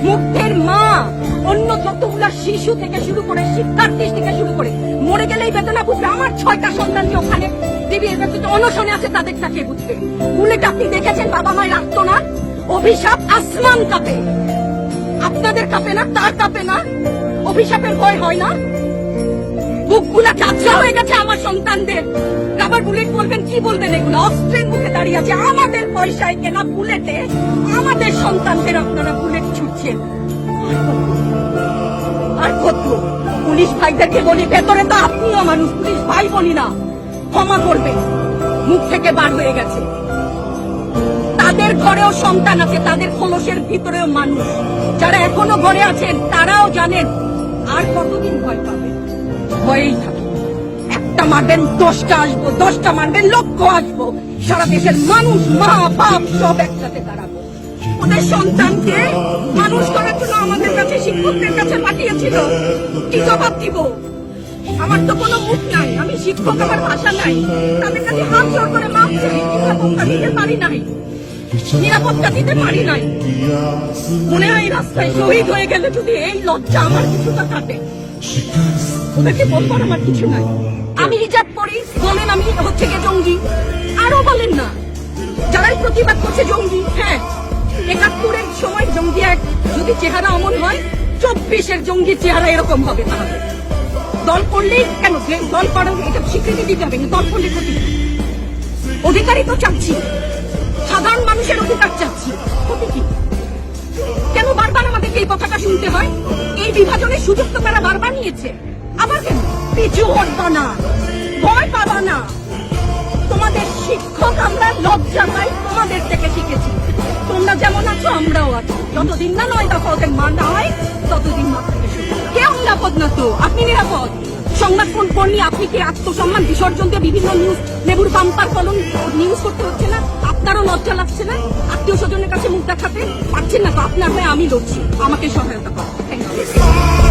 মুগ্ধের মা অন্য যতগুলা শিশু থেকে শুরু করে শিক্ষার্থী থেকে শুরু করে মরে গেলেই বেদনা বুঝবে। আমার 6টা সন্তান যে ওখানে দিদির অনশনে আছে তাদের তাকে বুঝবে। বুলেট আপনি দেখেছেন বাবা মায়ের আত্মনাদ, অভিশাপ আসমান কাঁপে। আপনাদের কাঁপে না? তার কাঁপে না? অভিশাপের ভয় হয় না? বুকগুলা কাঁচা হয়ে গেছে আমার সন্তানদের। রাবার বুলেট বলবেন, কি বলবেন? এগুলো অস্ত্রের মুখে দাঁড়িয়ে আছে। আমাদের পয়সায় কেনা বুলেটে আমাদের সন্তানদের আপনারা বুলেট ছুটছেন। আর কত পুলিশ ভাইদেরকে বলি, ভেতরে তো আপনিও মানুষ, পুলিশ ভাই বলি না, ক্ষমা করবে, মুখ থেকে বার হয়ে গেছে। তাদের ঘরেও সন্তান আছে, তাদের খোলসের ভিতরেও মানুষ। যারা এখনো ঘরে আছেন তারাও জানেন আর কতদিন ভয় পাবে। ভয়েই থাকে। একটা মারবেন 10টা আসবো, 10টা মারবেন লক্ষ আসবো। সারা দেশের মানুষ, মা বাপ সব একসাথে দাঁড়াবো। ওদের সন্তানকে মানুষ করার জন্য আমাদের কাছে, শিক্ষকদের কাছে পাঠিয়েছিল। কি জবাব দিব? আমার তো কোনো মুখ নাই, আমি শিক্ষক, আমার ভাষা নাই। তাদের কাছে হাত জোর করে মাপ চাই। নিরাপত্তা দিতে পারি নাই, নিরাপত্তা দিতে পারি নাই। মনে হয় রাস্তায় শহীদ হয়ে গেলে যদি এই লজ্জা আমার কিছুটা কাটে। ওদেরকে বলবার আমার কিছু নাই। আমি হিজাব পরি বলেন আমি হচ্ছে গিয়ে জঙ্গি, আরো বলেন না যারাই প্রতিবাদ করছে জঙ্গি। হ্যাঁ, 71-এর সময় জঙ্গি এক যদি চেহারা অমন হয়, 24-এর জঙ্গি চেহারা এরকম হবে। তাহলে দল করলেই কেন দল করার এটা স্বীকৃতি দিতে হবে? দল করলে ক্ষতি, অধিকারই তো চাচ্ছি, সাধারণ মানুষের অধিকার চাচ্ছি, ক্ষতি কি? কেন বারবার আমাদেরকে এই কথাটা শুনতে হয়? এই বিভাজনের সুযোগ তো তারা বারবার নিয়েছে। আবার কেন? পিছু হটবা না, ভয় পাবা না। তোমাদের শিক্ষক আমরা লজ্জা পাই, তোমাদের থেকে শিখেছি। তোমরা যেমন আছো আমরাও আছি। যতদিন না 9 দফা ওদের মানা হয় ততদিন মা থেকে শুরু। কেউ নিরাপদ না তো, আপনি নিরাপদ। সংবাদ কর্মী আপনি কি আত্মসম্মান বিসর্জন দিয়ে বিভিন্ন নিউজ লেবুর বাম্পার কলম নিউজ করতে হচ্ছে না? আপনারও লজ্জা লাগছে না? আত্মীয় স্বজনের কাছে মুখ দেখাতে পারছেন না তো? আপনার হয়ে আমি লড়ছি, আমাকে সহায়তা করুন। Thank you.